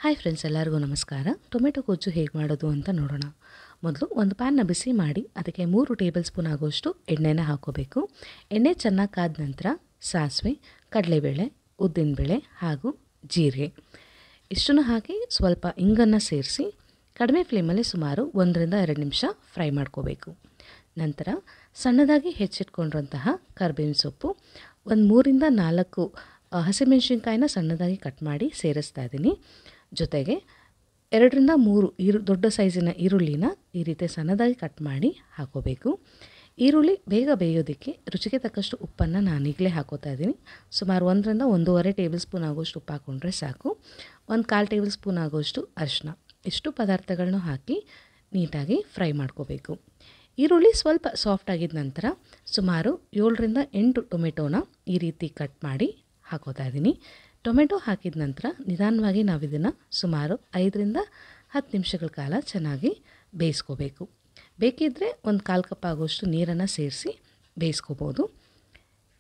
Hi friends, ಎಲ್ಲರಿಗೂ ನಮಸ್ಕಾರ. Tomato ಗೊಜ್ಜು ಹೇಗೆ ಮಾಡೋದು ಅಂತ ನೋಡೋಣ. ಮೊದಲು ಒಂದು ಪ್ಯಾನ್ನ ಬಿಸಿ ಮಾಡಿ ಅದಕ್ಕೆ 3 ಟೇಬಲ್ ಸ್ಪೂನ್ ಆಗೋಷ್ಟು ಎಣ್ಣೆನ ಹಾಕೋಬೇಕು. ಎಣ್ಣೆ ಚೆನ್ನಾಗಿ ಕಾದ ನಂತರ ಸಾಸಿವೆ, ಕಡಲೆಬೇಳೆ, ಉದ್ದಿನಬೇಳೆ ಹಾಗೂ ಜೀರಿಗೆ ಇಷ್ಟನ್ನು ಹಾಕಿ ಸ್ವಲ್ಪ ಇಂಗನ್ನು ಸೇರಿಸಿ ಕಡಿಮೆ ಫ್ಲೇಮಲ್ಲಿ ಸುಮಾರು 1 ರಿಂದ 2 ನಿಮಿಷ ಫ್ರೈ ಮಾಡ್ಕೋಬೇಕು. ನಂತರ ಸಣ್ಣದಾಗಿ ಹೆಚ್ಚಿಟ್ಕೊಂಡಿರುವಂತಹ ಕರಿಬೇವಿನ ಸೊಪ್ಪು, ಒಂದು 3 ರಿಂದ 4 ಹಸಿಮೆಣಸಿನ್ಕಾಯಿನ ಸಣ್ಣದಾಗಿ ಕಟ್ ಮಾಡಿ ಸೇರಿಸ್ತಾ ಇದ್ದೀನಿ. ಜೊತೆಗೆ 2 ರಿಂದ 3 ದೊಡ್ಡ ಸೈಜಿನ ಈರುಳ್ಳಿನ ಈ ರೀತಿ ಸಣ್ಣದಾಗಿ ಕಟ್ ಮಾಡಿ ಹಾಕೋಬೇಕು. ಈರುಳ್ಳಿ ಬೇಗ ಬೇಯೋದಕ್ಕೆ ರುಚಿಗೆ ತಕ್ಕಷ್ಟು ಉಪ್ಪನ್ನು ನಾನೀಗಲೇ ಹಾಕೋತಾ ಇದ್ದೀನಿ. ಸುಮಾರು 1 ರಿಂದ 1.5 ಟೇಬಲ್ ಸ್ಪೂನ್ ಆಗೋಷ್ಟು ಉಪ್ಪು ಹಾಕ್ಕೊಂಡ್ರೆ ಸಾಕು. 1/4 ಟೇಬಲ್ ಸ್ಪೂನ್ ಆಗೋಷ್ಟು ಅರಿಶಿನ, ಇಷ್ಟು ಪದಾರ್ಥಗಳನ್ನ ಹಾಕಿ ನೀಟಾಗಿ ಫ್ರೈ ಮಾಡ್ಕೋಬೇಕು. ಈರುಳ್ಳಿ ಸ್ವಲ್ಪ ಸಾಫ್ಟ್ ಆಗಿದ ನಂತರ ಸುಮಾರು 7 ರಿಂದ 8 ಟೊಮೆಟೋನ ಈ ರೀತಿ ಕಟ್ ಮಾಡಿ ಹಾಕೋತಾ ಇದ್ದೀನಿ. ಟೊಮೆಟೊ ಹಾಕಿದ ನಂತರ ನಿಧಾನವಾಗಿ ನಾವು ಇದನ್ನು ಸುಮಾರು 5 ರಿಂದ 10 ನಿಮಿಷಗಳ ಕಾಲ ಚೆನ್ನಾಗಿ ಬೇಯಿಸ್ಕೋಬೇಕು. ಬೇಕಿದ್ದರೆ 1/4 ಕಪ್ ಆಗೋಷ್ಟು ನೀರನ್ನು ಸೇರಿಸಿ ಬೇಯಿಸ್ಕೋಬೋದು.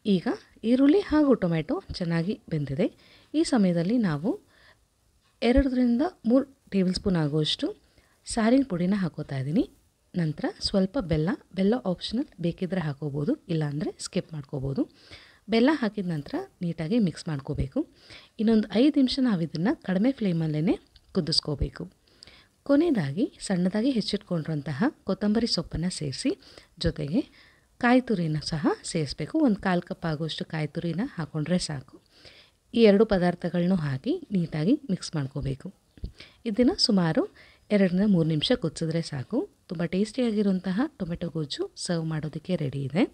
ಈಗ ಈರುಳ್ಳಿ ಹಾಗೂ ಟೊಮೆಟೊ ಚೆನ್ನಾಗಿ ಬೆಂದಿದೆ. ಈ ಸಮಯದಲ್ಲಿ ನಾವು 2 ರಿಂದ 3 ಟೇಬಲ್ ಸ್ಪೂನ್ ಆಗೋಷ್ಟು ಸಾರಿನ ಪುಡಿನ ಹಾಕೋತಾ ಇದ್ದೀನಿ. ನಂತರ ಸ್ವಲ್ಪ ಬೆಲ್ಲ ಆಪ್ಷನಲ್, ಬೇಕಿದ್ದರೆ ಹಾಕೋಬೋದು, ಇಲ್ಲಾಂದರೆ ಸ್ಕಿಪ್ ಮಾಡ್ಕೋಬೋದು. ಬೆಲ್ಲ ಹಾಕಿದ ನಂತರ ನೀಟಾಗಿ ಮಿಕ್ಸ್ ಮಾಡ್ಕೋಬೇಕು. ಇನ್ನೊಂದು 5 ನಿಮಿಷ ನಾವು ಇದನ್ನು ಕಡಿಮೆ ಫ್ಲೇಮಲ್ಲೇ ಕುದಿಸ್ಕೋಬೇಕು. ಕೊನೆಯದಾಗಿ ಸಣ್ಣದಾಗಿ ಹೆಚ್ಚಿಟ್ಕೊಂಡಿರುವಂತಹ ಕೊತ್ತಂಬರಿ ಸೊಪ್ಪನ್ನು ಸೇರಿಸಿ ಜೊತೆಗೆ ಕಾಯಿ ತುರಿನ ಸಹ ಸೇರಿಸಬೇಕು. 1/4 ಕಪ್ ಆಗೋಷ್ಟು ಕಾಯಿ ತುರಿನ ಹಾಕ್ಕೊಂಡ್ರೆ ಸಾಕು. ಈ 2 ಪದಾರ್ಥಗಳನ್ನೂ ಹಾಕಿ ನೀಟಾಗಿ ಮಿಕ್ಸ್ ಮಾಡ್ಕೋಬೇಕು. ಇದನ್ನು ಸುಮಾರು 2 ರಿಂದ 3 ನಿಮಿಷ ಕುದಿಸಿದ್ರೆ ಸಾಕು. ತುಂಬ ಟೇಸ್ಟಿಯಾಗಿರುವಂತಹ ಟೊಮೆಟೊ ಗೊಜ್ಜು ಸರ್ವ್ ಮಾಡೋದಕ್ಕೆ ರೆಡಿ ಇದೆ.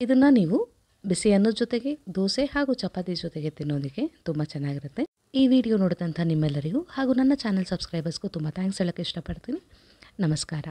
ಇದನ್ನು ನೀವು ಬಿಸಿ ಅನ್ನದ ಜೊತೆಗೆ, ದೋಸೆ ಹಾಗೂ ಚಪಾತಿ ಜೊತೆಗೆ ತಿನ್ನೋದಕ್ಕೆ ತುಂಬ ಚೆನ್ನಾಗಿರುತ್ತೆ. ಈ ವಿಡಿಯೋ ನೋಡಿದಂಥ ನಿಮ್ಮೆಲ್ಲರಿಗೂ ಹಾಗೂ ನನ್ನ ಚಾನಲ್ ಸಬ್ಸ್ಕ್ರೈಬರ್ಸ್ಗೂ ತುಂಬ ಥ್ಯಾಂಕ್ಸ್ ಹೇಳೋಕ್ಕೆ ಇಷ್ಟಪಡ್ತೀನಿ. ನಮಸ್ಕಾರ.